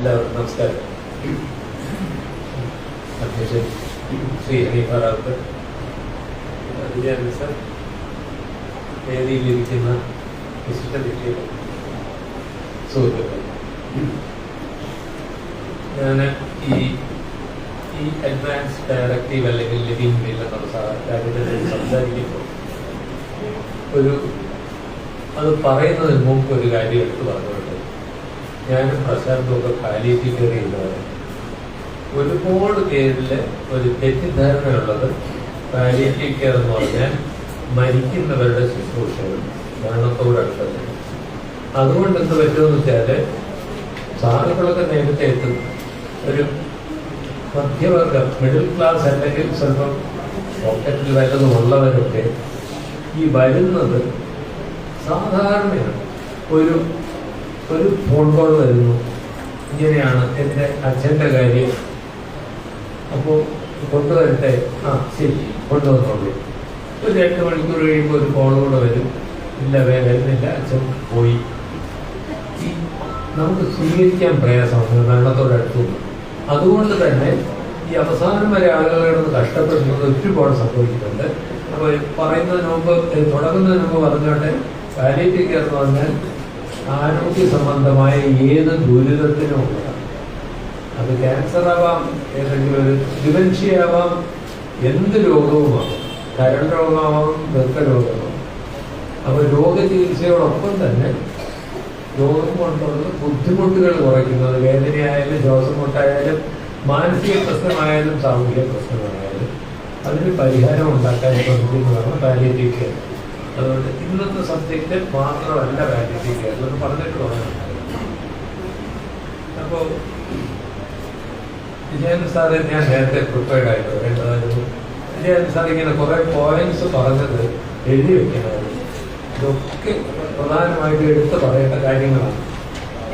എല്ലാവർക്കും നമസ്കാരം. അധ്യക്ഷൻ ശ്രീ ഹനീഫ റാവത്ത്, വിജയാനന്ദ, വേദിയിലിരിക്കുന്ന വിശിഷ്ട വ്യക്തികൾ, സുഹൃത്തുക്കൾ, ഞാൻ ഈ അഡ്വാൻസ് ഡയറക്റ്റീവ് അല്ലെങ്കിൽ ലിവിംഗ് ബിൽ എന്നുള്ള കാര്യത്തെ സംസാരിക്കുമ്പോൾ അത് പറയുന്നതിന് മുമ്പ് ഒരു കാര്യം എടുത്ത് പറഞ്ഞുകൊണ്ട് ഞാനും പ്രശാന്തൊക്കെ പാലിയേറ്റീവ് കെയർ ചെയ്യുന്നവരാണ്. ഒരുപാട് പേരിൽ ഒരു തെറ്റിദ്ധാരണയുള്ളത് പാലിയേറ്റീവ് കെയർ എന്ന് പറഞ്ഞാൽ മരിക്കുന്നവരുടെ ശുശ്രൂഷകൾ മരണത്തോടടുത്തത്. അതുകൊണ്ട് എന്ത് പറ്റുമെന്ന് വെച്ചാൽ സാധുക്കളൊക്കെ നേരത്തെ എത്തും. ഒരു മധ്യവർഗം, മിഡിൽ ക്ലാസ് അല്ലെങ്കിൽ സ്വല്പം പോക്കറ്റിൽ വല്ലതും ഉള്ളവരൊക്കെ ഈ വരുന്നത് സാധാരണയാണ്. ഒരു ഫോൺ കോൾ വരുന്നു, ഇങ്ങനെയാണ് എൻ്റെ അച്ഛൻ്റെ കാര്യം, അപ്പോൾ കൊണ്ടുവരട്ടെ, ശരി കൊണ്ടുവന്നോളൂ. ഒരു 8 മണിക്കൂർ കഴിയുമ്പോൾ ഒരു കോൾ കൂടെ വരും, ഇല്ല വരുന്നില്ല, അച്ഛൻ പോയി. നമുക്ക് സ്വീകരിക്കാൻ പ്രയാസമാണ് മരണത്തോടടുത്തു. അതുകൊണ്ട് തന്നെ ഈ അവസാനം വരെ ആളുകളോട് കഷ്ടപ്പെടുന്നത് ഒരുപാട് സംഭവിക്കുന്നുണ്ട്. അപ്പോൾ തുടങ്ങുന്നതിന് മുമ്പ് പറഞ്ഞോട്ടെ, പാലിയേറ്റീവ് കെയർ എന്ന് പറഞ്ഞാൽ ആരോഗ്യ സംബന്ധമായ ഏത് ദുരിതത്തിനും ഉണ്ടാകും. അത് ക്യാൻസർ ആവാം, ഏതെങ്കിലും ഒരു ഡിമെൻഷ്യ ആവാം, എന്ത് രോഗവുമാകും, കരൾ രോഗമാവാം, വൃക്കരോഗമാവാം. അപ്പോൾ രോഗചികിത്സയോടൊപ്പം തന്നെ രോഗം കൊണ്ടുള്ള ബുദ്ധിമുട്ടുകൾ കുറയ്ക്കുന്നത്, വേദനയായാലും ശ്വാസം മുട്ടായാലും മാനസിക പ്രശ്നമായാലും സാമൂഹിക പ്രശ്നമായാലും അതിന് പരിഹാരം ഉണ്ടാക്കാൻ ശ്രമിക്കുന്നതാണ് പാലിയേറ്റീവ് കെയർ. അതുകൊണ്ട് ഇന്നത്തെ സബ്ജക്റ്റ് മാത്രമല്ല പാലിയേറ്റീവ് കെയർ എന്ന് പറഞ്ഞിട്ട് പറയാനുണ്ട്. അപ്പോൾ വിജയൻ സാറ് ഞാൻ നേരത്തെ പ്രിപ്പയർഡ് ആയിട്ട് വരേണ്ടതായിരുന്നു. വിജയൻ സാർ ഇങ്ങനെ കുറെ പോയിന്റ്സ് പറഞ്ഞത് എഴുതി വെക്കണമായിരുന്നു. ഇതൊക്കെ പ്രധാനമായിട്ട് എടുത്ത് പറയേണ്ട കാര്യങ്ങളാണ്.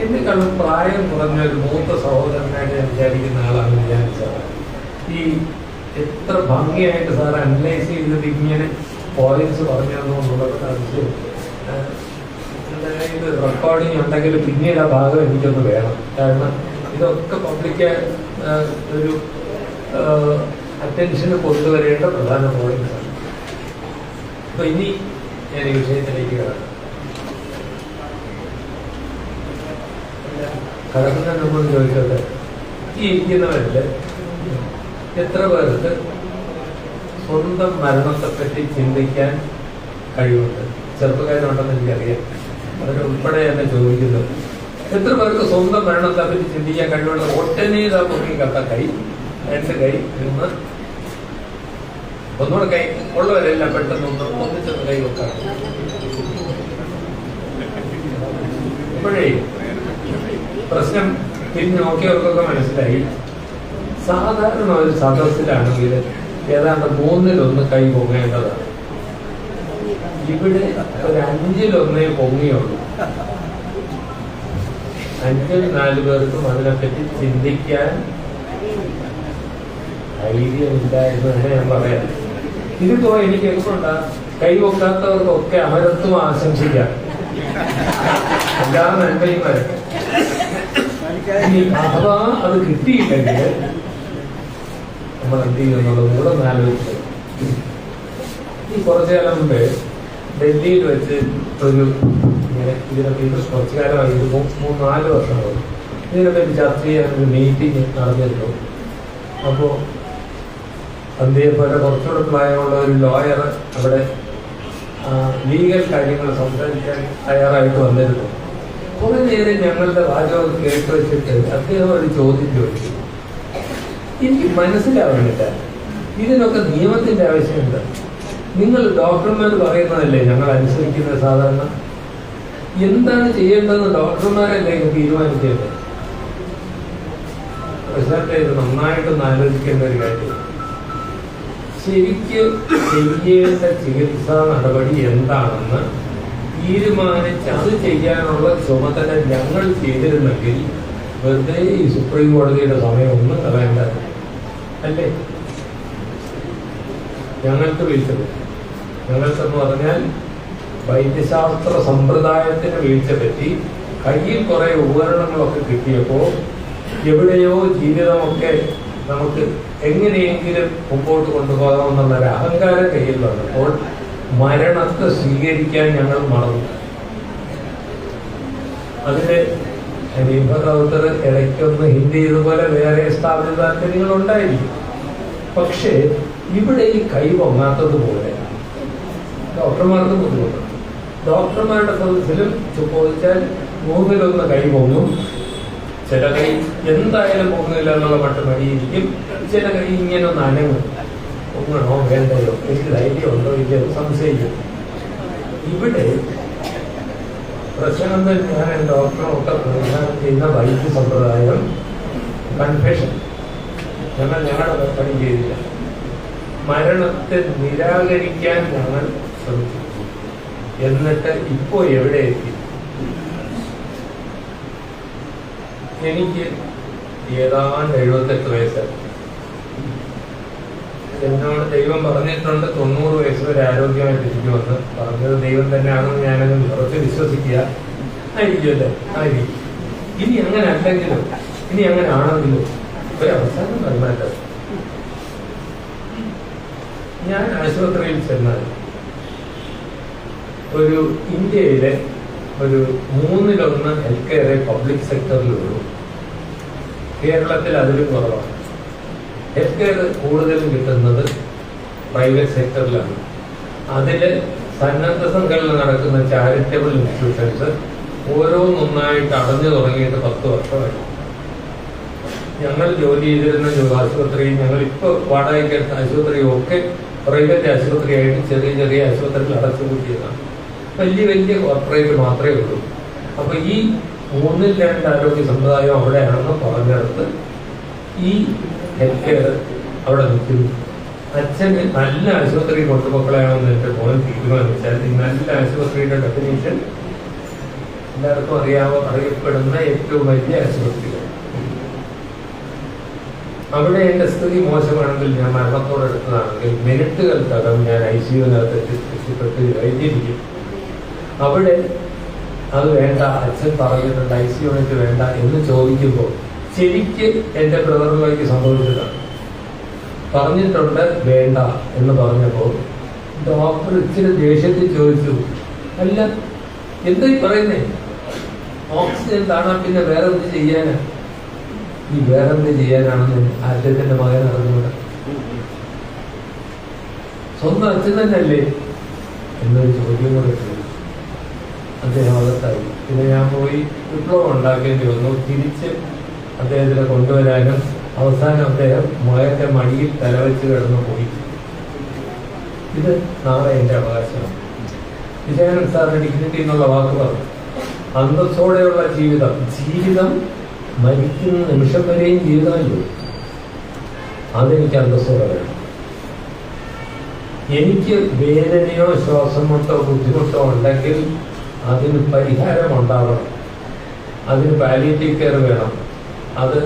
എന്നെക്കാളും പ്രായം കുറഞ്ഞ ഒരു മൂത്ത സഹോദരനായിട്ട് ഞാൻ വിചാരിക്കുന്ന ആളാണ് വിജയൻ സാർ. ഈ എത്ര ഭംഗിയായിട്ട് സാർ അനലൈസ് ചെയ്തിട്ട് ഇങ്ങനെ പോയിന്റ്സ് പറഞ്ഞു തന്നുകൊണ്ടുള്ളത് ആവശ്യം. ഇത് റെക്കോർഡിങ് ഉണ്ടെങ്കിൽ പിന്നീട് ആ ഭാഗം എനിക്കൊന്ന് വേണം. കാരണം ഇതൊക്കെ പബ്ലിക്ക് ഒരു അറ്റൻഷന് കൊണ്ടുവരേണ്ട പ്രധാന പോയിന്റ്സ് ആണ്. അപ്പൊ ഇനി ഞാൻ ഈ വിഷയത്തിലേക്ക് കടക്കുന്ന നമ്മൾ ചോദിച്ചത്, ഈ ഇരിക്കുന്നവരില് എത്ര പേർക്ക് സ്വന്തം മരണത്തെപ്പറ്റി ചിന്തിക്കാൻ കഴിവുണ്ട്? ചെറുപ്പക്കാരുണ്ടെന്ന് എനിക്കറിയാം. അവരുൾപ്പെടെ എന്നെ ചോദിക്കുന്നത്, എത്ര പേർക്ക് സ്വന്തം മരണത്തെപ്പറ്റി ചിന്തിക്കാൻ കഴിവുണ്ട്? ഒട്ടനീതാ പൊങ്ങി കത്ത കൈ, 2 കൈ നിന്ന് ഒന്നുകൂടെ കൈ ഉള്ളവരെല്ലാം പെട്ടെന്ന് ഒന്നിച്ചൊന്ന് കൈ വെക്കാം. ഇപ്പോഴേ പ്രശ്നം തിരിഞ്ഞ് നോക്കിയവർക്കൊക്കെ മനസ്സിലായി. സാധാരണ ഒരു സദസ്സിലാണെങ്കിൽ ഏതാണ്ട് 3-1 കൈ പൊങ്ങേണ്ടതാണ്. ഇവിടെ ഒരു 5-1 പൊങ്ങിയുള്ളൂ. 5-4 പേർക്കും അതിനെപ്പറ്റി ചിന്തിക്കാൻ ധൈര്യമില്ലായിരുന്നു എന്ന് ഞാൻ പറയാം. ഇതിപ്പോ എനിക്ക് എങ്ങോട്ടാ കൈ പൊക്കാത്തവർക്കൊക്കെ അമരത്വം ആശംസിക്കാം. എല്ലാ നന്മയും വരട്ടെ. ഇനി അഥവാ അത് കിട്ടിയില്ലെങ്കിൽ നമ്മൾ എന്ത് ചെയ്യുന്നുള്ളത് കൂടെ ആലോചിച്ചു. ഈ കുറച്ചു കാലം മുമ്പേ ഡൽഹിയിൽ വെച്ച് ഇതിനൊക്കെ കുറച്ചു കാലമായി, 3-4 വർഷമായി ഇതിനെപ്പറ്റി ചർച്ച ചെയ്യാൻ ഒരു മീറ്റിംഗ് നടന്നിരുന്നു. അപ്പോൾ സന്ധ്യയെപ്പോലെ കുറച്ചുകൂടെ പ്രായമുള്ള ഒരു ലോയർ അവിടെ ലീഗൽ കാര്യങ്ങൾ സംസാരിക്കാൻ തയ്യാറായിട്ട് വന്നിരുന്നു. കുറെ നേരം ഞങ്ങളുടെ വാചകം കേട്ട് വെച്ചിട്ട് അദ്ദേഹം ഒരു ചോദ്യം ചോദിച്ചു. എനിക്ക് മനസ്സിലാവുന്നില്ല, ഇതിനൊക്കെ നിയമത്തിന്റെ ആവശ്യമുണ്ട്. നിങ്ങൾ ഡോക്ടർമാർ പറയുന്നതല്ലേ ഞങ്ങൾ അനുസരിക്കുന്നത്? സാധാരണ എന്താണ് ചെയ്യേണ്ടതെന്ന് ഡോക്ടർമാരല്ലേ തീരുമാനിക്കേണ്ടത്? പക്ഷേ ഇത് നന്നായിട്ടൊന്ന് ആലോചിക്കേണ്ട ഒരു കാര്യം. ശരിക്ക് ചെയ്യേണ്ട ചികിത്സാ നടപടി എന്താണെന്ന് തീരുമാനിച്ച് അത് ചെയ്യാനുള്ള ചുമതല ഞങ്ങൾ ചെയ്തിരുന്നെങ്കിൽ വെറുതെ ഈ സുപ്രീം കോടതിയുടെ സമയം ഒന്നും കളയേണ്ട അല്ലേ? ഞങ്ങൾക്കെന്ന് പറഞ്ഞാൽ വൈദ്യശാസ്ത്ര സമ്പ്രദായത്തിന് വീഴ്ച പറ്റി കയ്യിൽ കുറെ ഉപകരണങ്ങളൊക്കെ കിട്ടിയപ്പോൾ എവിടെയോ ജീവിതമൊക്കെ നമുക്ക് എങ്ങനെയെങ്കിലും മുമ്പോട്ട് കൊണ്ടുപോകാമെന്നുള്ളൊരു അഹങ്കാരം കയ്യിൽ വന്നപ്പോൾ മരണത്തെ സ്വീകരിക്കാൻ ഞങ്ങൾ മറന്നു. അതിന് ഹനീഫർ ഇടയ്ക്കൊന്ന് ഹിന്ദി ഇതുപോലെ വേറെ സ്ഥാപിത താല്പര്യങ്ങൾ ഉണ്ടായിരിക്കും. പക്ഷേ ഇവിടെ ഈ കൈ പൊങ്ങാത്തതുപോലെ ഡോക്ടർമാർക്ക് ബുദ്ധിമുട്ടുണ്ട്. ഡോക്ടർമാരുടെ സദസ്സിലും ചോദിച്ചാൽ മൂന്നിലൊന്ന് കൈ പൊങ്ങും, ചില കൈ എന്തായാലും പൊങ്ങില്ല എന്നുള്ള മട്ട് മടിയിരിക്കും, ചില കൈ ഇങ്ങനെ ഒന്ന് അനങ്ങും. പൊങ്ങണോ വേണ്ടയോ, എനിക്ക് ധൈര്യമുണ്ടോ ഇല്ലയോ സംശയിക്കും. ഇവിടെ പ്രശാന്തൻ ഞാൻ ഡോക്ടറൊക്കെ പ്രധാനം ചെയ്യുന്ന വൈദ്യ സമ്പ്രദായം കൺഫെഷൻ. ഞങ്ങളുടെ പണി ചെയ്തില്ല. മരണത്തെ നിരാകരിക്കാൻ ഞങ്ങൾ ശ്രമിച്ചു. എന്നിട്ട് ഇപ്പോ എവിടെ എത്തി? എനിക്ക് ഏതാണ്ട് 78 വയസ്സായി. എന്നോട് ദൈവം പറഞ്ഞിട്ടുണ്ട് 90 വയസ്സ് വരെ ആരോഗ്യമായിട്ടിരിക്കുമെന്ന്. പറഞ്ഞത് ദൈവം തന്നെയാണെന്ന് ഞാനങ്ങ് ഉറച്ച് വിശ്വസിക്കുക. ആയിരിക്കുമല്ലേ? ആയിരിക്കും. ഇനി അങ്ങനെ അല്ലെങ്കിലും, ഇനി അങ്ങനെ ആണെങ്കിലും ഒരു അവസാനം വന്നാൽ ഞാൻ ആശുപത്രിയിൽ ചെന്നാൽ ഒരു ഇന്ത്യയിലെ ഒരു 1/3 ഹെൽത്ത് കെയറെ പബ്ലിക് സെക്ടറിലുള്ളൂ. കേരളത്തിൽ അതിലും കുറവാണ്. ഹെൽത്ത് കെയർ കൂടുതലും കിട്ടുന്നത് പ്രൈവറ്റ് സെക്ടറിലാണ്. അതിൽ സന്നദ്ധ സംഘടന നടക്കുന്ന ചാരിറ്റബിൾ ഇൻസ്റ്റിറ്റ്യൂഷൻസ് ഓരോന്നൊന്നായിട്ട് അടഞ്ഞു തുടങ്ങിയിട്ട് 10 വർഷമായി. ഞങ്ങൾ ജോലി ചെയ്തിരുന്ന ആശുപത്രിയും ഞങ്ങളിപ്പോൾ വാടകയ്ക്കെടുത്ത ആശുപത്രിയും ഒക്കെ പ്രൈവറ്റ് ആശുപത്രിയായിട്ട് ചെറിയ ചെറിയ ആശുപത്രികൾ അടച്ചുപൂട്ടിയതാണ്. വലിയ വലിയ കോർപ്പറേറ്റ് മാത്രമേ ഉള്ളൂ. അപ്പൊ ഈ 1/2 ആരോഗ്യ സമ്പ്രദായം അവിടെയാണെന്ന് പറഞ്ഞെടുത്ത് ഈ ഹെൽത്ത് കെയർ അവിടെ നിൽക്കുന്നു. അച്ഛന് നല്ല ആശുപത്രി കൊണ്ടുപോക്കളയാണെന്ന് എൻ്റെ മോൻ തീരുമാനിച്ചാൽ ഈ നല്ല ആശുപത്രിയുടെ ഡെഫിനേഷൻ എല്ലാവർക്കും അറിയപ്പെടുന്ന ഏറ്റവും വലിയ ആശുപത്രികൾ. അവിടെ എൻ്റെ സ്ഥിതി മോശമാണെങ്കിൽ, ഞാൻ മരണത്തോടെടുത്തതാണെങ്കിൽ മിനിറ്റുകൾക്കകം ഞാൻ ICUവിനകത്ത് എത്തിപ്പെട്ട് കഴിഞ്ഞിരിക്കും. അവിടെ അത് വേണ്ട, അച്ഛൻ പറഞ്ഞിട്ടുണ്ട് ICU യൂണിറ്റ് വേണ്ട എന്ന് ചോദിക്കുമ്പോൾ ശരിക്ക് എൻ്റെ ബ്രദറിലേക്ക് സംഭവിച്ചതാണ്. പറഞ്ഞിട്ടുണ്ട് വേണ്ട എന്ന് പറഞ്ഞപ്പോൾ ഡോക്ടർ ഇച്ചിരി ദേഷ്യത്തിൽ ചോദിച്ചു, അല്ല എന്താ പറയുന്നേ, ഓക്സിജൻ കാണാൻ പിന്നെ വേറെന്ത് ചെയ്യാനാ? ഈ വേറെന്ത് ചെയ്യാനാണെന്ന് അദ്ദേഹത്തിന്റെ മകൻ അറിഞ്ഞൂടെ? സ്വന്തം അച്ഛൻ തന്നെയല്ലേ എന്നൊരു ചോദ്യം കൂടെ അദ്ദേഹം അകത്തായി. പിന്നെ ഞാൻ പോയി വിപ്ലവം ഉണ്ടാക്കേണ്ടി വന്നു. തിരിച്ച് അദ്ദേഹത്തിനെ കൊണ്ടുവരാനും അവസാനം അദ്ദേഹം മകന്റെ മടിയിൽ തലവെച്ച് കിടന്നു പോയി. ഇത് നാളെ എൻ്റെ അവകാശമാണ്. വിജയാനന്ദ സാറിന് ഡിഗ്നിറ്റി എന്നുള്ള വാക്ക് പറഞ്ഞു. അന്തസ്സോടെയുള്ള ജീവിതം, ജീവിതം മരിക്കുന്ന നിമിഷം വരെയും ജീവിതമല്ലോ, അതെനിക്ക് അന്തസ്സോടെ വേണം. എനിക്ക് വേദനയോ ശ്വാസമുട്ടോ ബുദ്ധിമുട്ടോ ഉണ്ടെങ്കിൽ അതിന് പരിഹാരം ഉണ്ടാവണം. അതിന് പാലിയേറ്റീവ് കെയർ വേണം. അത്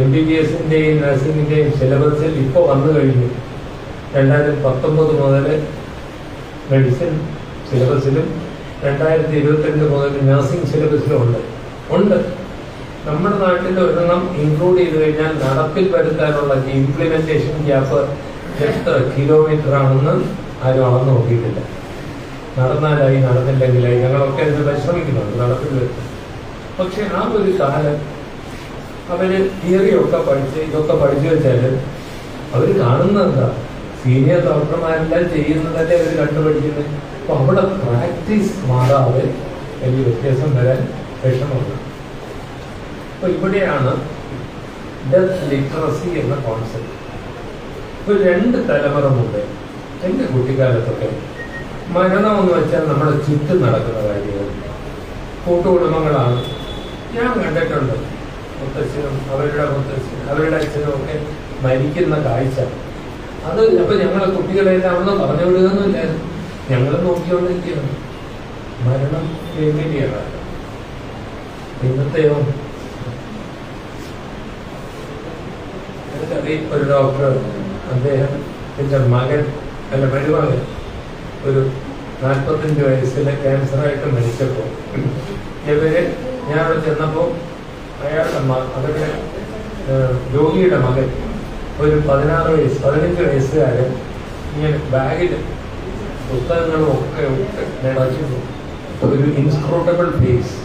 MBBSന്റെയും നഴ്സിംഗിന്റെയും സിലബസിൽ ഇപ്പോൾ വന്നു കഴിഞ്ഞു. 2019 മുതൽ മെഡിസിൻ സിലബസിലും 2022 മുതൽ നഴ്സിംഗ് സിലബസിലും ഉണ്ട്. നമ്മുടെ നാട്ടിൽ ഒരെണ്ണം ഇൻക്ലൂഡ് ചെയ്ത് കഴിഞ്ഞാൽ നടപ്പിൽ വരുത്താനുള്ള ഇംപ്ലിമെന്റേഷൻ ഗ്യാപ്പ് എത്ര കിലോമീറ്റർ ആണെന്ന് ആരും അളന്ന് നോക്കിയിട്ടില്ല. നടന്നാലായി, നടന്നില്ലെങ്കിലായി. ഞങ്ങളൊക്കെ അതിന് പരിശ്രമിക്കുന്നുണ്ട് നടപ്പിൽ വരുത്താൻ. പക്ഷെ ആ ഒരു കാലം അവര് തിയറിയൊക്കെ പഠിച്ച് ഇതൊക്കെ പഠിച്ചു വെച്ചാൽ അവർ കാണുന്നത് എന്താ? സീനിയർ ഡോക്ടർമാരെല്ലാം ചെയ്യുന്നതല്ലേ അവർ കണ്ടുപഠിക്കുന്നത്. അപ്പൊ അവിടെ പ്രാക്ടീസ് മാറാതെ വലിയ വ്യത്യാസം വരാൻ വിഷമമുണ്ട്. അപ്പൊ ഇവിടെയാണ് ഡെത്ത് ലിറ്ററസി എന്ന കോൺസെപ്റ്റ്. ഒരു 2 തലമുറ മുമ്പ് എൻ്റെ കുട്ടിക്കാലത്തൊക്കെ മരണം എന്ന് വെച്ചാൽ നമ്മുടെ ചുറ്റും നടക്കുന്ന കാര്യങ്ങൾ. കൂട്ടുകുടുംബങ്ങളാണ്. ഞാൻ കണ്ടിട്ടുണ്ട് മുത്തച്ഛനും അവരുടെ അച്ഛനും ഒക്കെ മരിക്കുന്ന കാഴ്ച. അത് അപ്പൊ ഞങ്ങളെ കുട്ടികളെല്ലാം ഒന്നും പറഞ്ഞു വിടുകയൊന്നുമില്ലായിരുന്നു. ഞങ്ങൾ നോക്കിക്കൊണ്ടിരിക്കുകയാണ്. മരണം എങ്ങനെയാണ് ഇന്നത്തെയോ? ഒരു ഡോക്ടർ, അദ്ദേഹത്തിന്റെ മകൻ അല്ല മരുമകൻ ഒരു 45 വയസ്സിലെ ക്യാൻസറായിട്ട് മരിച്ചപ്പോൾ ഞാൻ അവിടെ ചെന്നപ്പോൾ അവരുടെ രോഗിയുടെ മകൻ ഒരു 15 വയസ്സുകാരൻ ഇങ്ങനെ ബാഗിൽ പുസ്തകങ്ങളും ഒക്കെ നിറച്ചു, ഒരു ഇൻസ്ക്രൂട്ടബിൾ ഫേസ്.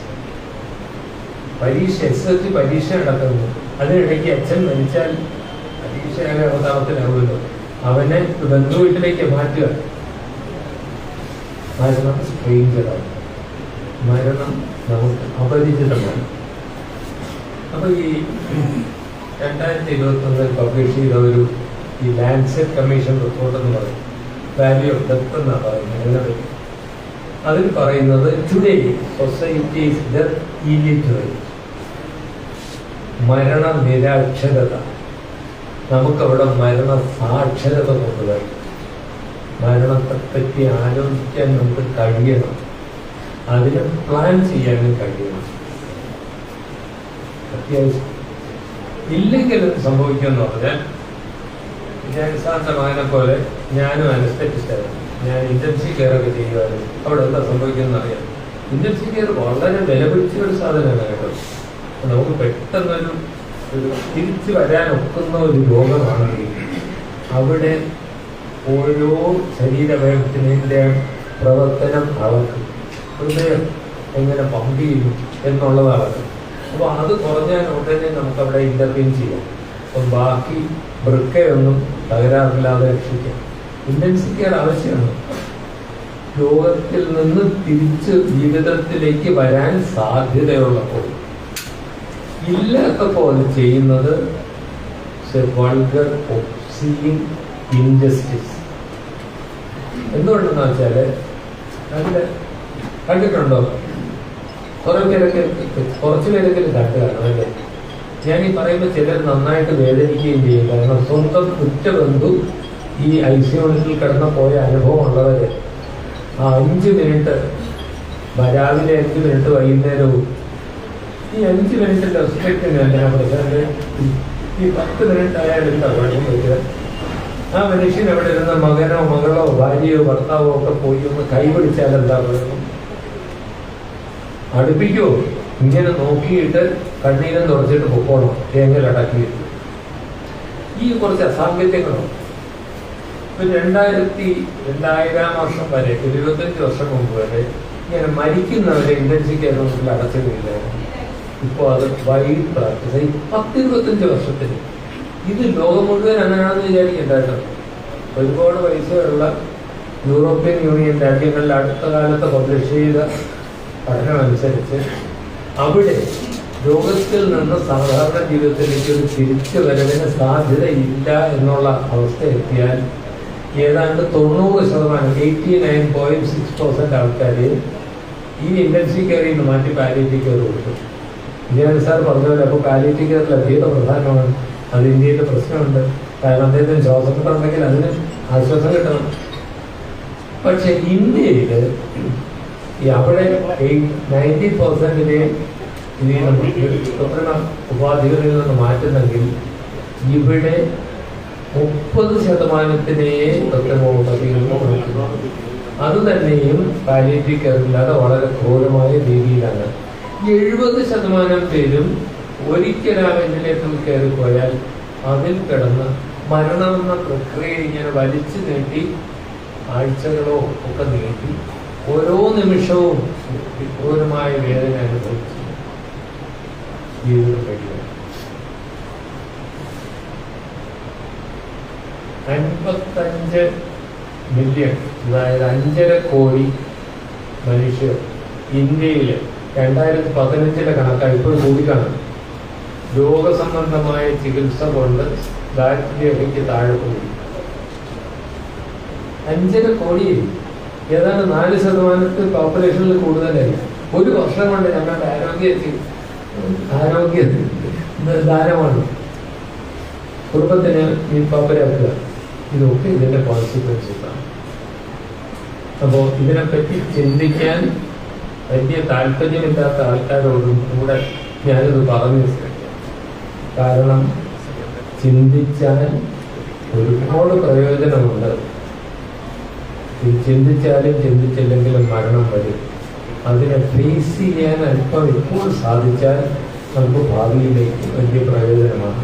പരീക്ഷ SSLC പരീക്ഷ നടക്കുന്നു. അതിനിടയ്ക്ക് അച്ഛൻ മരിച്ചാൽ പരീക്ഷയുടെ അവതാളത്തിലാവുമല്ലോ, അവനെ ബന്ധുവീട്ടിലേക്ക് മാറ്റുക. മരണം സ്ട്രേഞ്ചറാണ്, മരണം നമുക്ക് അപരിചിതമാണ്. അപ്പൊ ഈ 2021 പബ്ലിഷ് ചെയ്ത ഈ ലാൻഡ്സെറ്റ് കമ്മീഷൻ റിപ്പോർട്ട് എന്ന് പറയും, വാല്യൂ ഓഫ് ഡെത്ത് എന്നാണ് പറയുന്നത്. അതിൽ പറയുന്നത് today society is death illiterate, മരണ നിരക്ഷരത. നമുക്കവിടെ മരണ സാക്ഷരത കൊണ്ടുവരും. മരണത്തെപ്പറ്റി ആലോചിക്കാൻ നമുക്ക് കഴിയണം, അതിന് പ്ലാൻ ചെയ്യാനും കഴിയണം. അത്യാവശ്യം ഇല്ലെങ്കിൽ എന്ത് സംഭവിക്കുമെന്ന് പറഞ്ഞാൽ, ഞാൻ സാറിന്റെ മകനെ പോലെ ഞാനും അനസ്തെറ്റിസ്റ്റായിരുന്നു. ഞാൻ ഇന്റൻസീവ് കെയർ ഒക്കെ ചെയ്യുമായിരുന്നു. അവിടെ എന്താ സംഭവിക്കുന്നത് അറിയാം. ഇന്റൻസീവ് കെയർ വളരെ വില പിടിച്ച ഒരു സാധനമാണ് കേട്ടോ. നമുക്ക് പെട്ടെന്നൊരു തിരിച്ചു വരാനൊക്കുന്ന ഒരു രോഗമാണെങ്കിൽ അവിടെ ഓരോ ശരീരവയവത്തിൻ്റെ പ്രവർത്തനം അളക്കും, ഹൃദയം എങ്ങനെ പമ്പ് ചെയ്യും എന്നുള്ളത് അളക്കും. അപ്പോൾ അത് കുറഞ്ഞാൽ ഉടനെ നമുക്കവിടെ ഇന്റർവ്യൂൻ ചെയ്യാം. അപ്പം ബാക്കി വൃക്കയൊന്നും തകരാറില്ലാതെ രക്ഷിക്കാം. ഇന്റൻസീവ് കെയർ ആവശ്യമാണ്. രോഗത്തിൽ നിന്ന് തിരിച്ച് ജീവിതത്തിലേക്ക് വരാൻ സാധ്യതയുള്ളപ്പോൾ ഇല്ലാത്തപ്പോൾ ചെയ്യുന്നത് വൾഗർ ഒബ്സീൻ ഇൻജസ്റ്റിസ്. എന്തുകൊണ്ടെന്ന് വെച്ചാല് അതില് കണ്ടിട്ടുണ്ടോ? കുറച്ചു പേരൊക്കെ കണ്ടു കാണും അല്ലേ? ഞാൻ ഈ പറയുമ്പോൾ ചിലർ നന്നായിട്ട് വേദനിക്കുകയും ചെയ്യും. കാരണം സ്വന്തം ഉറ്റബന്ധു ഈ ഐസിയൂണിൽ കിടന്ന് പോയ അനുഭവം ഉള്ളവര് 5 മിനിറ്റ്, രാവിലെ 5 മിനിറ്റ്, വൈകുന്നേരവും ഈ 5 മിനിറ്റ് റെസ്പെക്റ്റിന് ഞാൻ പ്രശ്നം. ഈ 10 മിനിറ്റ് ആയാലും എന്താ കുഴപ്പം പറ്റുക? ആ മനുഷ്യൻ അവിടെ ഇരുന്ന മകനോ മകളോ ഭാര്യയോ ഭർത്താവോ ഒക്കെ പോയി ഒന്ന് കൈപിടിച്ചാൽ എന്താ കുഴപ്പം? അടുപ്പിക്കുമോ? ഇങ്ങനെ നോക്കിയിട്ട് കണ്ണീരം തുറച്ചിട്ട് പൊക്കോണം, തേങ്ങലടക്കിയിട്ട്. ഈ കുറച്ച് അസാങ്കത്യങ്ങളോ. ഇപ്പൊ 2000 വർഷം വരെ, 25 വർഷം മുമ്പ് വരെ ഇങ്ങനെ മരിക്കുന്നവരെ ഇന്റൻസീവ് കെയർ ഹോസ്പിറ്റലിൽ അടച്ചിട്ടില്ലായിരുന്നു. ഇപ്പോൾ അത് വൈഡ് പ്രാക്ടീസ്. 10-25 വർഷത്തിൽ ഇത് ലോകം മുഴുവൻ അങ്ങനെയാണെന്ന് വിചാരിക്കണ്ടായിരുന്നു. ഒരുപാട് പൈസയുള്ള യൂറോപ്യൻ യൂണിയൻ രാജ്യങ്ങളിൽ അടുത്ത കാലത്ത് പബ്ലിഷ് ചെയ്ത പഠനമനുസരിച്ച് അവിടെ രോഗത്തിൽ നിന്ന് സാധാരണ ജീവിതത്തിലേക്ക് ഒരു തിരിച്ചു വരവിന് സാധ്യതയില്ല എന്നുള്ള അവസ്ഥ എത്തിയാൽ ഏതാണ്ട് 90%, 89.6% ആൾക്കാർ ഈ ഇന്റൻസീവ് കെയറിൽ നിന്ന് മാറ്റി പാലിയേറ്റീവ് കെയർ കൊടുക്കും. ഇന്ത്യ സാർ പറഞ്ഞപോലെ അപ്പോൾ പാലിയേറ്റീവ് കെയറിൽ അതീത പ്രധാനമാണ്. അത് ഇന്ത്യയിലെ പ്രശ്നമുണ്ട്. കാരണം അദ്ദേഹത്തിന് ശ്വാസമുണ്ടെങ്കിൽ അതിന് ആശ്വാസം കിട്ടണം. പക്ഷെ ഇന്ത്യയിൽ അവിടെ 90% കൃത്രിമ ഉപാധികളിൽ നിന്ന് മാറ്റുന്നെങ്കിൽ ഇവിടെ 30% കൃത്രിമ ഉപാധികളിൽ മാറ്റുന്നു. അത് തന്നെയും പാലിയേറ്റീവ് കെയറില്ലാതെ വളരെ ക്രൂരമായ രീതിയിലാണ്. 70% പേരും ഒരിക്കൽ ആ വെന്റിലേറ്ററിൽ കയറി പോയാൽ അതിൽ കിടന്ന് മരണമെന്ന പ്രക്രിയ ഇങ്ങനെ വലിച്ചു നീട്ടി ആഴ്ചകളോ ഒക്കെ നീട്ടി ഓരോ നിമിഷവും ക്രൂരമായ വേദന അനുഭവിച്ചു ജീവിതം കഴിയുക. 55 മില്യൺ, അതായത് 5.5 കോടി മനുഷ്യർ ഇന്ത്യയിൽ 2015 കണക്കാണ്, ഇപ്പോൾ കൂടിക്കാണ്, രോഗസംബന്ധമായ ചികിത്സ കൊണ്ട് ദാരിദ്ര്യക്ക് താഴെ പോയി. 5.5 കോടി, ഏതാണ്ട് 4% പോപ്പുലേഷനിൽ കൂടുതലായി. ഒരു വർഷം കൊണ്ട് ഞങ്ങളുടെ ആരോഗ്യ ദാനമാണ് കുടുംബത്തിന് ഈ പാപ്പരാക്കുക. ഇതൊക്കെ ഇതിന്റെ കോൺസിക്വൻസസ് ആണ്. അപ്പോൾ ഇതിനെപ്പറ്റി ചിന്തിക്കാൻ വലിയ താല്പര്യമില്ലാത്ത ആൾക്കാരോടും കൂടെ ഞാനിത് പറഞ്ഞു. കാരണം ചിന്തിച്ചാൽ ഒരുപാട് പ്രയോജനമുണ്ട്. ചിന്തിച്ചാലും ചിന്തിച്ചില്ലെങ്കിലും മരണം വരും. അതിനെ ഫേസ് ചെയ്യാൻ അല്പം ഇപ്പോൾ സാധിച്ചാൽ നമുക്ക് ഭാവിയിലേക്ക് വലിയ പ്രയോജനമാണ്.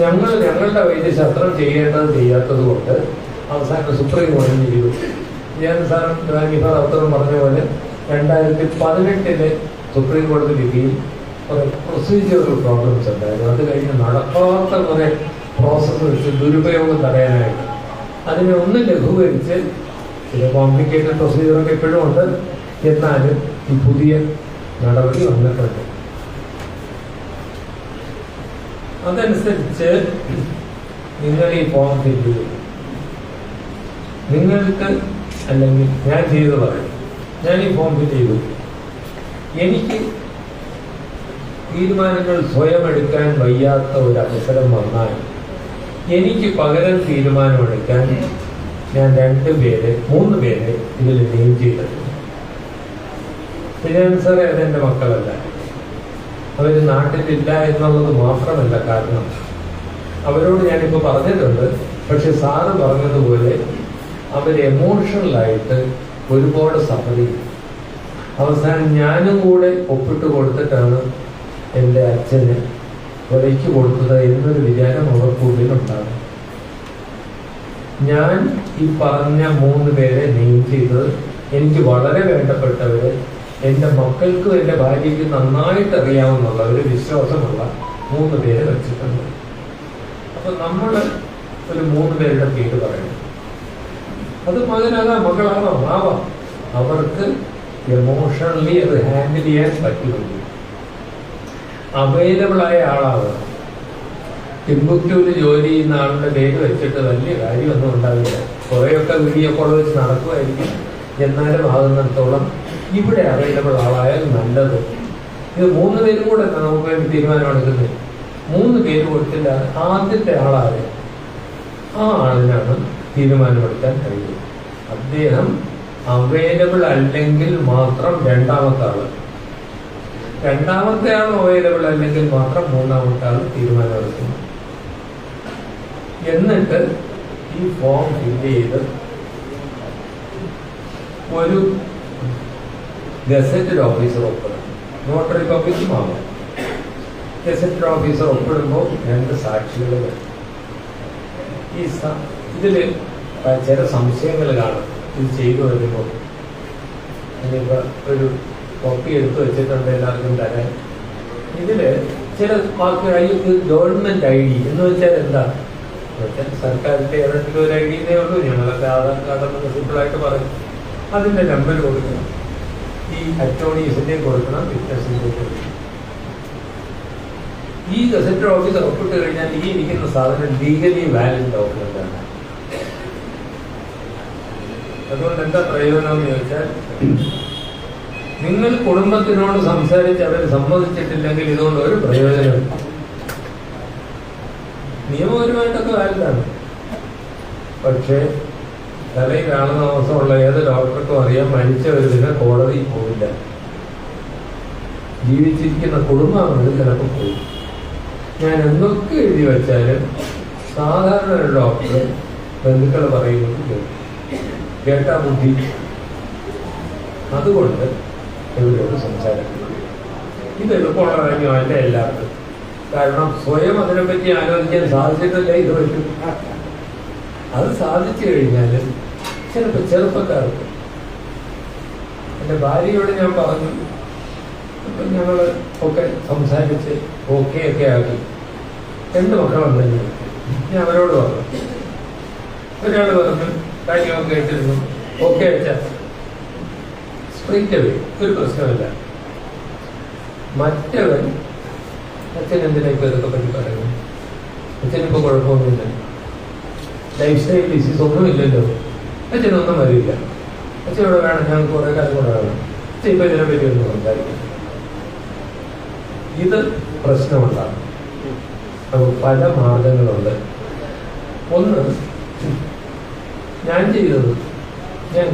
ഞങ്ങളുടെ വൈദ്യശാസ്ത്രം ചെയ്യാത്തത് കൊണ്ട് അവസാനം സുപ്രീം കോടതി ചെയ്തു. ഞാൻ സാറും പറഞ്ഞ പോലെ 2018 സുപ്രീം കോടതി വിധിയിൽ കുറെ പ്രൊസീജിയറൽ പ്രോബ്ലംസ് ഉണ്ടായിരുന്നു. അത് കഴിഞ്ഞ് നടക്കാത്ത കുറെ പ്രോസസ്സ് വെച്ച് ദുരുപയോഗം തടയാനായിട്ട് അതിനെ ഒന്ന് ലഘൂകരിച്ച് ചില കോംപ്ലിക്കേറ്റഡ് പ്രൊസീജിയറൊക്കെ ഇപ്പോഴും ഉണ്ട്. എന്നാലും ഈ പുതിയ നടപടി വന്നിട്ടുണ്ട്. അതനുസരിച്ച് നിങ്ങൾ ഈ ഫോം ഫില്ല് ചെയ്തു. നിങ്ങൾക്ക് അല്ലെങ്കിൽ ഞാൻ ചെയ്ത് പറയും, ഞാൻ ഈ ഫോം ഫില്ല് ചെയ്തു. എനിക്ക് തീരുമാനങ്ങൾ സ്വയം എടുക്കാൻ വയ്യാത്ത ഒരു അവസരം വന്നാൽ എനിക്ക് പകരം തീരുമാനമെടുക്കാൻ ഞാൻ 3 പേരെ ഇതിൽ നെയിം ചെയ്തിട്ടുണ്ട്. ഞാൻ സാറേ അതെൻ്റെ മക്കളല്ല, അവർ നാട്ടിലില്ല എന്നുള്ളത് മാത്രമല്ല കാരണം. അവരോട് ഞാനിപ്പോൾ പറഞ്ഞിട്ടുണ്ട്. പക്ഷെ സാറ് പറഞ്ഞതുപോലെ അവർ എമോഷണലായിട്ട് ഒരുപാട് സഫർ ചെയ്യും. അവസാനം ഞാനും കൂടെ ഒപ്പിട്ട് കൊടുത്തിട്ടാണ് എൻ്റെ അച്ഛന് കൊലയ്ക്ക് കൊടുത്തത് എന്നൊരു വിചാരം അവർക്കുള്ളിലുണ്ടാകും. ഞാൻ ഈ പറഞ്ഞ 3 പേരെ നെയിം ചെയ്തത് എനിക്ക് വളരെ വേണ്ടപ്പെട്ടവര്, എൻ്റെ മക്കൾക്കും എൻ്റെ ഭാര്യയ്ക്കും നന്നായിട്ട് അറിയാവുന്നുള്ള ഒരു വിശ്വാസമുള്ള 3 പേരെ വെച്ചിട്ടുണ്ട്. അപ്പൊ നമ്മൾ ഒരു 3 പേരുടെ പേര് പറയണം. അത് മകനാകാം, മകളാവാം, ആവാം. അവർക്ക് എമോഷണലി അത് ഹാൻഡിൽ ചെയ്യാൻ പറ്റുന്നുണ്ട്. അവൈലബിൾ ആയ ആളാവണം. ടിംബുക്ടൂര് ജോലി ചെയ്യുന്ന ആളുടെ പേര് വെച്ചിട്ട് വലിയ കാര്യമൊന്നും ഉണ്ടാവില്ല. കുറേയൊക്കെ വീഡിയോ കോൾ വെച്ച് നടക്കുമായിരിക്കും. എന്നാലും ആകുന്നിടത്തോളം ഇവിടെ അവൈലബിൾ ആളായാൽ നല്ലത്. ഇത് 3 പേരും കൂടെ നമുക്ക് വേണ്ടി തീരുമാനമെടുക്കുന്നത്. 3 പേര് കൊടുത്തില്ല. ആദ്യത്തെ ആളാണ്, ആ ആളിനാണ് തീരുമാനമെടുക്കാൻ കഴിയും. അദ്ദേഹം അവൈലബിൾ അല്ലെങ്കിൽ മാത്രം രണ്ടാമത്തെ ആള്, രണ്ടാമത്തെ ആൾ അവൈലബിൾ അല്ലെങ്കിൽ മാത്രം മൂന്നാമത്തെ ആൾ തീരുമാനമെടുക്കുന്നു. എന്നിട്ട് ഈ ഫോം ഫില്ല് ചെയ്ത് ഒരു ഗസറ്റഡ് ഓഫീസർ ഒപ്പിടും. നോട്ടറി കോപ്പീസും ആവാം. ഗസറ്റഡ് ഓഫീസർ ഒപ്പിടുമ്പോൾ 2 സാക്ഷികൾ വരും. ഇതില് ചില സംശയങ്ങൾ കാണും. ഇത് ചെയ്തു വരുമ്പോൾ ഇനിയിപ്പോ ഒരു കോപ്പി എടുത്തു വെച്ചിട്ടുണ്ട് എല്ലാവർക്കും തരാൻ. ഇതില് ചില ഗവൺമെന്റ് ID എന്ന് വെച്ചാൽ എന്താ വെച്ചാൽ സർക്കാരിന്റെ ഏതെങ്കിലും ഒരു ഐഡിയേ ഉള്ളൂ. ഞങ്ങളൊക്കെ ആധാർ കാർഡെന്ന് സിമ്പിളായിട്ട് പറയും. അതിന്റെ നമ്പർ കൊടുക്കണം, ഈ അറ്റോർണീസിന്റെയും കൊടുക്കണം, വിറ്റ്നസിന്റെയും കൊടുക്കണം. ഈ ഗസറ്റഡ് ഓഫീസർ ഒപ്പിട്ട് കഴിഞ്ഞാൽ ഈ ഇരിക്കുന്ന സാധനം ലീഗലി വാലിഡ് ഡോക്യുമെന്റ് ആണ്. അതുകൊണ്ട് എന്താ പ്രയോജനം എന്ന് ചോദിച്ചാൽ, നിങ്ങൾ കുടുംബത്തിനോട് സംസാരിച്ച് അവർ സമ്മതിച്ചിട്ടില്ലെങ്കിൽ ഇതുകൊണ്ട് ഒരു പ്രയോജനമില്ല. നിയമപരമായിട്ടൊക്കെ വാലിഡാണ്. പക്ഷേ തലയിൽ കാണുന്ന അവസരമുള്ള ഏത് ഡോക്ടർക്കും അറിയാൻ മരിച്ചവരിതിനെ കോടതി പോവില്ല. ജീവിച്ചിരിക്കുന്ന കുടുംബാംഗങ്ങൾ ചിലപ്പോൾ പോകും. ഞാൻ എന്തൊക്കെ എഴുതി വെച്ചാലും സാധാരണ ഒരു ഡോക്ടർ ബന്ധുക്കൾ പറയുന്നത് കേട്ടാ ബുദ്ധി. അതുകൊണ്ട് ഇവരോട് സംസാരിക്കുന്നത് ഇത് എളുപ്പമുള്ള കാര്യമല്ല എല്ലാവർക്കും. കാരണം സ്വയം അതിനെപ്പറ്റി ആലോചിക്കാൻ സാധിച്ചിട്ടില്ല. ഇത് പറ്റും. അത് സാധിച്ചു കഴിഞ്ഞാൽ ചിലപ്പോൾ ചെറുപ്പക്കാർക്ക്, എൻ്റെ ഭാര്യയോട് ഞാൻ പറഞ്ഞു, അപ്പം ഞങ്ങൾ ഒക്കെ സംസാരിച്ച് ഓക്കെ ഒക്കെ ആക്കി. 2 മക്കളുണ്ടെങ്കിൽ ഞാൻ അവരോട് പറഞ്ഞു. ഒരാൾ പറഞ്ഞു കാര്യമൊക്കെ കേട്ടിരുന്നു, ഓക്കെ അച്ഛാ, സ്ട്രെയിറ്റ് അവേ, ഒരു പ്രശ്നമില്ല. മറ്റവൻ അച്ഛൻ എന്തിനൊക്കെ ഇതൊക്കെ പറ്റി പറയുന്നു, അച്ഛനിപ്പോൾ കുഴപ്പമൊന്നുമില്ല, ലൈഫ് സ്റ്റൈൽ ഡിസീസ് ഒന്നുമില്ലല്ലോ, അച്ഛനൊന്നും വരില്ല, അച്ഛനോട് വേണം, ഞങ്ങൾക്ക് കുറേ കാലം കൂടെ വേണം, അച്ഛൻ ഇപ്പം ഇതിനെ പറ്റി ഒന്ന് സംസാരിക്കും. ഇത് പ്രശ്നമുണ്ടാകും. അപ്പോൾ പല മാർഗങ്ങളുണ്ട്. ഒന്ന്, ഞാൻ ചെയ്തത് ഞാൻ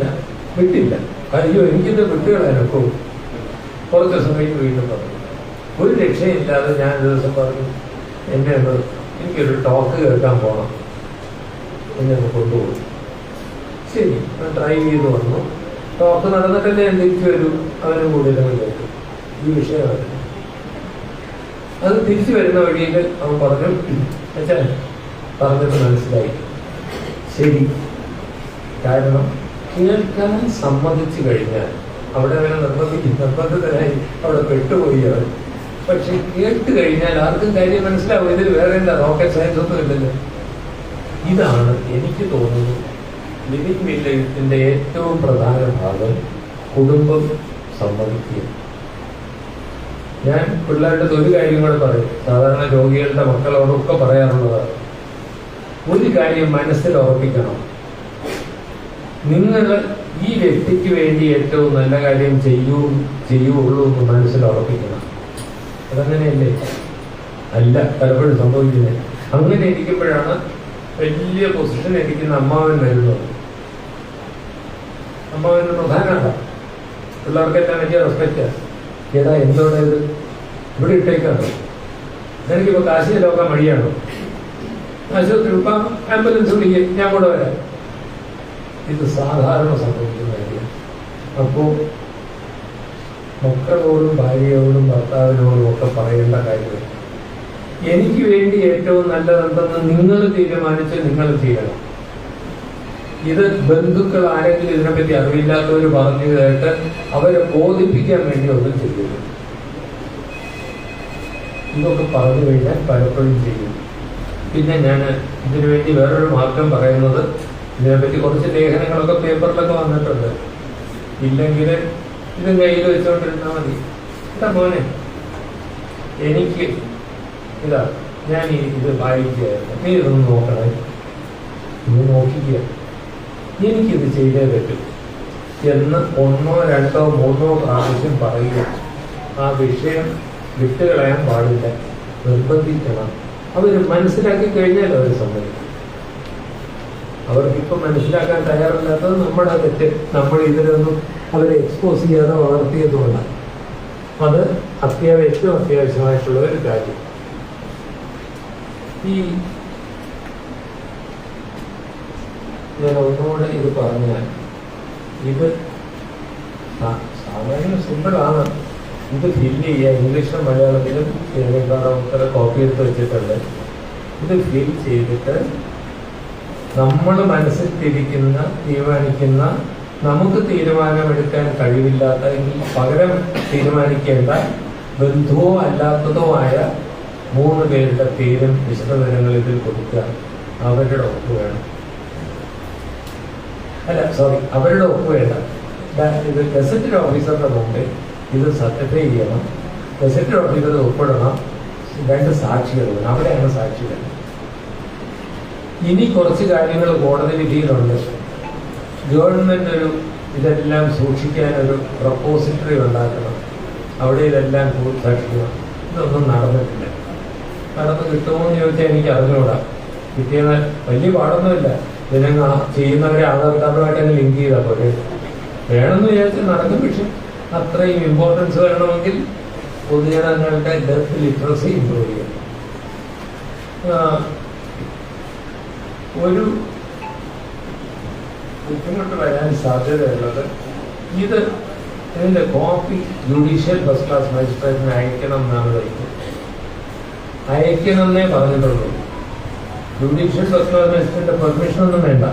വിട്ടില്ല. അയ്യോ എനിക്കിത് വിട്ടുകളാനൊക്കെ കുറച്ച് ദിവസം കഴിഞ്ഞ് വീണ്ടും പറഞ്ഞു. ഒരു രക്ഷയില്ലാതെ ഞാൻ ഒരു ദിവസം പറഞ്ഞു, എന്നെ ഒന്ന് എനിക്കൊരു ടോക്ക് കേൾക്കാൻ പോകണം, എന്നെ ഒന്ന് കൊണ്ടുപോകും. ശരി, ഞാൻ ട്രൈ ചെയ്ത് വന്നു. ടോക്ക് നടന്നിട്ടല്ലേ ഞാൻ തിരിച്ചു വരൂ, അവനും കൂടി കേട്ടു. ഈ വിഷയമാണ്. അത് തിരിച്ചു വരുന്ന വഴിയിൽ അവൻ പറഞ്ഞു, അച്ഛൻ പറഞ്ഞത് മനസ്സിലായി, ശരി. കാരണം കേൾക്കാൻ സമ്മതിച്ചു കഴിഞ്ഞാൽ അവിടെ അങ്ങനെ നിർബന്ധിതനായി അവിടെ പെട്ടുപോയി അവൻ. പക്ഷെ കേട്ട് കഴിഞ്ഞാൽ ആർക്കും കാര്യം മനസ്സിലാവും. ഇതിൽ വേറെ എന്താ റോക്കറ്റ് സയൻസ് ഒന്നും ഇല്ലല്ലോ. ഇതാണ് എനിക്ക് തോന്നുന്നു ലിവിങ് വില്ലേജിന്റെ ഏറ്റവും പ്രധാന ഭാഗം, കുടുംബം സമ്മതിക്കുക. ഞാൻ പിള്ളേരുടെ ഒരു കാര്യം കൂടെ പറയും, സാധാരണ രോഗികളുടെ മക്കളോടൊക്കെ പറയാറുള്ളതാണ്. ഒരു കാര്യം മനസ്സിൽ ഉറപ്പിക്കണം, നിങ്ങൾ ഈ വ്യക്തിക്ക് വേണ്ടി ഏറ്റവും നല്ല കാര്യം ചെയ്യുള്ളൂ എന്ന് മനസ്സിൽ ഉറപ്പിക്കണം. അതങ്ങനെയല്ലേ? അല്ല, പലപ്പോഴും സംഭവിക്കുന്നത്. അങ്ങനെ ഇരിക്കുമ്പോഴാണ് വലിയ പൊസിഷൻ ഇരിക്കുന്ന അമ്മാവൻ വരുന്നത്. അമ്മാവന് പ്രധാനമാണ്, പിള്ളേർക്കെല്ലാം വലിയ റെസ്പെക്റ്റാ. ഏതാ എന്തോടെ ഇത് ഇവിടെ ഇട്ടേക്കാണ്, എനിക്കിപ്പോ കാശി ലോക്കാൻ വഴിയാണോ? ആശുപത്രി ഇപ്പം ആംബുലൻസ് വിളിക്കുക, ഞാൻ കൂടെ വരാം. ഇത് സാധാരണ സംഭവിക്കുന്ന കാര്യം. അപ്പോൾ മക്കളോടും ഭാര്യയോടും ഭർത്താവിനോടും ഒക്കെ പറയേണ്ട കാര്യം, എനിക്ക് വേണ്ടി ഏറ്റവും നല്ലതെന്തെന്ന് നിങ്ങൾ തീരുമാനിച്ച് നിങ്ങൾ ചെയ്യണം. ഇത് ബന്ധുക്കൾ ആരെങ്കിലും ഇതിനെപ്പറ്റി അറിവില്ലാത്തവർ പറഞ്ഞു കേട്ട് അവരെ ബോധിപ്പിക്കാൻ വേണ്ടി ഒന്നും ചെയ്യരുത്. ഇതൊക്കെ പറഞ്ഞു കഴിഞ്ഞാൽ പലപ്പോഴും ചെയ്യും. പിന്നെ ഞാൻ ഇതിനു വേണ്ടി വേറൊരു മാർഗം പറയുന്നത്, ഇതിനെപ്പറ്റി കുറച്ച് ലേഖനങ്ങളൊക്കെ പേപ്പറിലൊക്കെ വന്നിട്ടുണ്ട്. ഇല്ലെങ്കിൽ ഇത് കയ്യിൽ വെച്ചോണ്ടിരുന്നാൽ മതി. ഇതാ മോനെ, എനിക്ക് ഇതാ ഞാൻ ഇത് വായിക്കുകയായിരുന്നു, നീ ഇതൊന്ന് നോക്കണേ, നീ നോക്കിക്കുക, എനിക്കിത് ചെയ്തേ പറ്റും എന്ന് 1, 2, 3 പ്രാവശ്യം പറയുക. ആ വിഷയം വിട്ടുകളയാൻ പാടില്ല, നിർബന്ധിക്കണം. അവർ മനസ്സിലാക്കി കഴിഞ്ഞാൽ അവർ സമ്മതിക്കും. അവർക്കിപ്പോൾ മനസ്സിലാക്കാൻ തയ്യാറില്ലാത്തത് നമ്മുടെ തെറ്റ്. നമ്മൾ ഇതിലൊന്നും അവരെ എക്സ്പോസ് ചെയ്യാതെ വളർത്തിയതുകൊണ്ടാണ്. അത് ഏറ്റവും അത്യാവശ്യമായിട്ടുള്ള ഒരു കാര്യം. ഈ ഞാൻ ഒന്നുകൂടെ ഇത് പറഞ്ഞാൽ, ഇത് സാമാന്യം സിമ്പിളാണ്. ഇത് ഫില്ല് ചെയ്യുക. ഇംഗ്ലീഷിലും മലയാളത്തിലും ഉത്തരം കോപ്പി എടുത്ത് വെച്ചിട്ടുണ്ട്. ഇത് ഫിൽ ചെയ്തിട്ട് നമ്മൾ മനസ്സിൽ തീരുമാനിക്കുന്ന, നമുക്ക് തീരുമാനമെടുക്കാൻ കഴിവില്ലാത്തതെങ്കിൽ പകരം തീരുമാനിക്കേണ്ട ബന്ധുവോ അല്ലാത്തതോ ആയ 3 പേരുടെ പേരും വിശദവിവരങ്ങൾ ഇതിൽ കൊടുക്കുക. അവരുടെ ഒപ്പ് വേണം. അവരുടെ ഒപ്പ് വേണ്ട. ഇത് ഗസറ്റഡ് ഓഫീസറുടെ മുമ്പിൽ ഇത് സർട്ടിഫൈ ചെയ്യണം. Gazetted officer ഒപ്പിടണം. 2 സാക്ഷികൾ വേണം. അവിടെയാണ് സാക്ഷികൾ. ഇനി കുറച്ച് കാര്യങ്ങൾ കോടതി വിധിയിലുണ്ട്. ഗവൺമെന്റ് ഇതെല്ലാം സൂക്ഷിക്കാനൊരു പ്രപ്പോസിറ്ററി ഉണ്ടാക്കണം. അവിടെ ഇതെല്ലാം സാക്ഷിക്കണം. ഇതൊന്നും നടന്നിട്ടില്ല. നടന്ന് കിട്ടുമോ എന്ന് ചോദിച്ചാൽ എനിക്ക് അറിഞ്ഞുകൂടാ. കിട്ടിയെന്നാൽ വലിയ പാടൊന്നുമില്ല. ഇതിനെ ചെയ്യുന്നവരെ ആധാർ കാർഡുമായിട്ട് തന്നെ ലിങ്ക് ചെയ്താൽ പോലെ വേണമെന്ന് വിചാരിച്ചാൽ നടക്കും. പക്ഷെ അത്രയും ഇമ്പോർട്ടൻസ് വരണമെങ്കിൽ പൊതുജനങ്ങളുടെ ഡെത്ത് ലിറ്ററസി ഇമ്പ്രൂവ് ചെയ്യും. ഒരു ബുദ്ധിമുട്ട് വരാൻ സാധ്യതയുള്ളത്, ഇതിന്റെ കോപ്പി ജുഡീഷ്യൽ ഫസ്റ്റ് ക്ലാസ് മജിസ്ട്രേറ്റിന് അയക്കണം എന്നാണ് പറയുന്നത്. അയക്കണമെന്നേ പറഞ്ഞിട്ടുള്ളൂ. ജുഡീഷ്യൽ ഫസ്റ്റ് ക്ലാസ് മജിസ്ട്രേറ്റിന്റെ പെർമിഷൻ ഒന്നും വേണ്ട.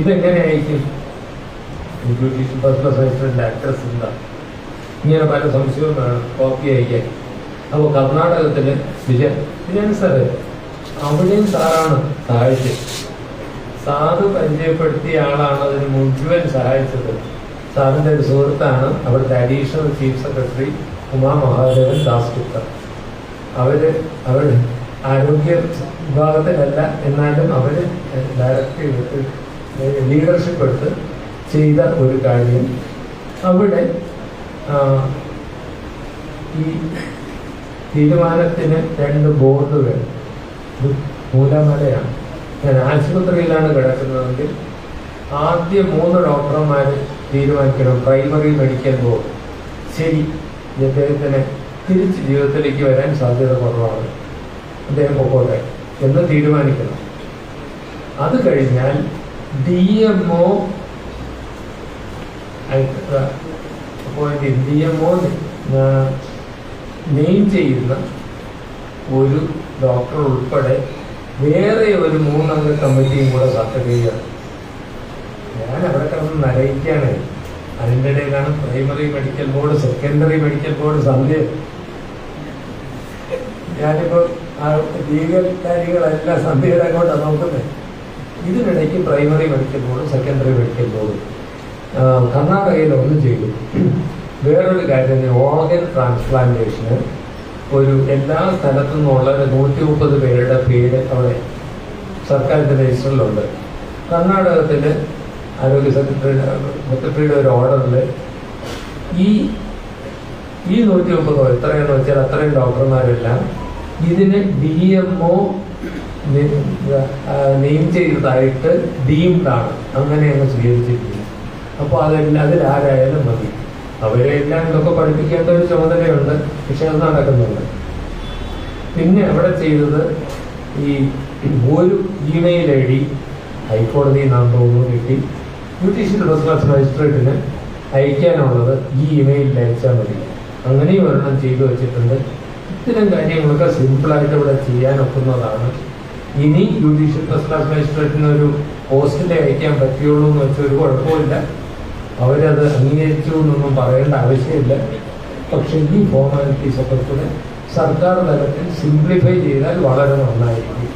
ഇതെങ്ങനെ അയക്കും? ജുഡീഷ്യൽ ഫസ്റ്റ് ക്ലാസ് മജിസ്ട്രേറ്റിന്റെ അഡ്രസ് എന്താ? ഇങ്ങനെ പല സംശയവും വേണം കോപ്പി അയക്കാൻ. അപ്പോൾ കർണാടകത്തില് വിജയൻ സാറ്, അവിടെയും സാറാണ് സഹായിച്ചത്. സാറ് പരിചയപ്പെടുത്തിയ ആളാണ് അതിന് മുഴുവൻ സഹായിച്ചത്. സാറിന്റെ ഒരു സുഹൃത്താണ് അവിടുത്തെ additional chief secretary Uma Mahadevan Das Gupta. അവര് ആരോഗ്യ വിഭാഗത്തിലല്ല, എന്നാലും അവര് ഡയറക്റ്റ് ലീഡർഷിപ്പ് എടുത്ത് ചെയ്ത ഒരു കാര്യം. അവിടെ ഈ തീരുമാനത്തിന് 2 ബോർഡ് വേണം. മൂലമലയാണ്. ഞാൻ ആശുപത്രിയിലാണ് കിടക്കുന്നതെങ്കിൽ ആദ്യം 3 ഡോക്ടർമാർ തീരുമാനിക്കണം, പ്രൈമറി മെഡിക്കൽ ബോർഡ്, ശരി അദ്ദേഹത്തിന് തിരിച്ച് ജീവിതത്തിലേക്ക് വരാൻ സാധ്യത കുറവാണ്, അദ്ദേഹം പൊക്കോട്ടെ എന്ന് തീരുമാനിക്കണം. അത് കഴിഞ്ഞാൽ DMO നെയിം ചെയ്യുന്ന ഒരു ഡോക്ടർ ഉൾപ്പെടെ വേറെ ഒരു 3 അംഗ കമ്മിറ്റിയും കൂടെ സർട്ടിഫൈ ചെയ്യണം. ഞാൻ അവിടെ കിടന്ന് നരയിക്കുകയാണ്. അതിൻ്റെ ഇടയിലാണ് primary medical board, secondary medical board Sandhya. ഞാനിപ്പോൾ ആ ലീഗൽ കാര്യങ്ങളെല്ലാം സന്ധ്യയുടെ അങ്ങോട്ടാണ് നോക്കുന്നത്. ഇതിനിടയ്ക്ക് പ്രൈമറി മെഡിക്കൽ ബോർഡും സെക്കൻഡറി മെഡിക്കൽ ബോർഡും കർണാടകയിൽ ഒന്ന് ചെയ്തു. വേറൊരു കാര്യം, ഓർഗൻ ട്രാൻസ്പ്ലാന്റേഷന് ഒരു എല്ലാ സ്ഥലത്തു നിന്നുള്ള 130 പേരുടെ പേര് അവിടെ സർക്കാരിൻ്റെ രജിസ്റ്ററിലുണ്ട്. കർണാടകത്തിൽ ആരോഗ്യ സെക്രട്ടറിയുടെ ഒരു ഓർഡറിൽ ഈ 130 എത്രയെന്ന് വെച്ചാൽ അത്രയും ഡോക്ടർമാരെല്ലാം ഇതിന് DMO നെയിം ചെയ്തതായിട്ട് ഡീംഡാണ്, അങ്ങനെ അങ്ങ് സ്വീകരിച്ചിരിക്കുന്നു. അപ്പോൾ അതിലാരായാലും മതി. അവരെല്ലാം ഇതൊക്കെ പഠിപ്പിക്കേണ്ട ഒരു ചുമതലയുണ്ട്, പക്ഷെ അത് നടക്കുന്നുണ്ട്. പിന്നെ അവിടെ ചെയ്തത് ഈ ഒരു ഇമെയിൽ ID ഹൈക്കോടതിയിൽ നാം തോന്നുന്നു കിട്ടി. ജുഡീഷ്യൽ ഫസ്റ്റ് ക്ലാസ് മജിസ്ട്രേറ്റിന് അയക്കാനുള്ളത് ഈ ഇമെയിലിൽ അയച്ചാൽ മതി. അങ്ങനെയും ഒരെണ്ണം ചെയ്തു വെച്ചിട്ടുണ്ട്. ഇത്തരം കാര്യങ്ങളൊക്കെ സിമ്പിളായിട്ട് ഇവിടെ ചെയ്യാനൊക്കുന്നതാണ്. ഇനി ജുഡീഷ്യൽ ഫസ്റ്റ് ക്ലാസ് മജിസ്ട്രേറ്റിന് ഒരു പോസ്റ്റിലെ അയക്കാൻ പറ്റുള്ളൂ എന്ന് വെച്ചാൽ ഒരു കുഴപ്പമില്ല. അവരത് അംഗീകരിച്ചു എന്നൊന്നും പറയേണ്ട ആവശ്യമില്ല. പക്ഷെ ഈ ഫോർമാലിറ്റീസ് ഒക്കെ കൂടെ സർക്കാർ തലത്തിൽ സിംപ്ലിഫൈ ചെയ്താൽ വളരെ നന്നായിരിക്കും.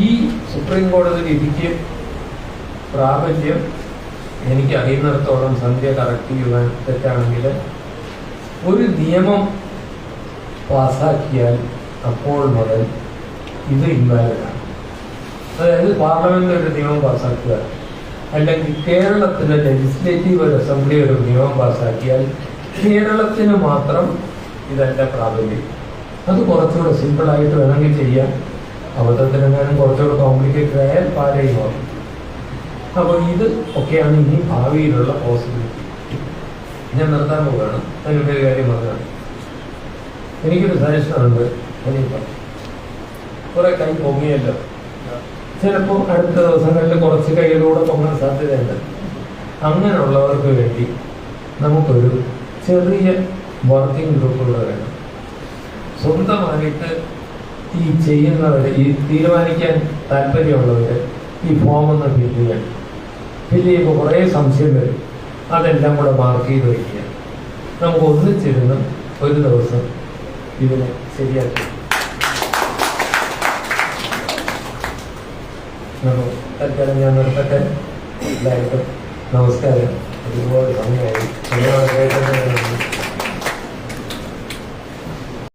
ഈ സുപ്രീം കോടതി വിധിക്ക് പ്രാബല്യം എനിക്ക് അറിയുന്നിടത്തോളം സന്ധ്യ കറക്റ്റ് ചെയ്യുവാൻ തെറ്റാണെങ്കിൽ ഒരു നിയമം പാസാക്കിയാൽ അപ്പോൾ മുതൽ ഇത് ഇൻവാലിഡാണ്. അതായത് പാർലമെന്റ് ഒരു നിയമം പാസാക്കുക, അല്ലെങ്കിൽ കേരളത്തിലെ ലെജിസ്ലേറ്റീവ് അസംബ്ലി ഒരു നിയമം പാസാക്കിയാൽ കേരളത്തിന് മാത്രം ഇതല്ല പ്രാബല്യം. അത് കുറച്ചുകൂടെ സിമ്പിളായിട്ട് വേണമെങ്കിൽ ചെയ്യാം. അബദ്ധത്തിനെങ്ങാനും കുറച്ചുകൂടെ കോംപ്ലിക്കേറ്റഡ് ആയാൽ പാലയും ആവും. അപ്പോൾ ഇത് ഒക്കെയാണ് ഇനി ഭാവിയിലുള്ള പോസിബിലിറ്റി. ഞാൻ നിർത്താൻ പോവുകയാണ്. അതിനൊരു കാര്യം പറഞ്ഞാണ്, എനിക്കൊരു സജഷനുണ്ട്. ഇനിയിപ്പം കുറെ കൈ പൊങ്ങിയല്ലോ, ചിലപ്പോൾ അടുത്ത ദിവസങ്ങളിൽ കുറച്ച് കൈയിലൂടെ പൊങ്ങാൻ സാധ്യതയുണ്ട്. അങ്ങനെയുള്ളവർക്ക് വേണ്ടി നമുക്കൊരു ചെറിയ വർക്കിംഗ് ഗ്രൂപ്പുകൾ വേണം. സ്വന്തമായിട്ട് ഈ ചെയ്യുന്നവർ, ഈ തീരുമാനിക്കാൻ താല്പര്യമുള്ളവർ ഈ ഫോം ഒന്ന് ഫില്ല് ചെയ്യുമ്പോൾ കുറേ സംശയം വരും. അതെല്ലാം കൂടെ മാർക്ക് ചെയ്ത് വയ്ക്കുക. നമുക്ക് ഒന്നിച്ചിരുന്ന് ഒരു ദിവസം ഇതിനെ ശരിയാക്കി. തൽക്കാലം ഞാൻ നിർത്തട്ടെ. എല്ലാവർക്കും നമസ്കാരം. ഒരുപാട് സമയമായി.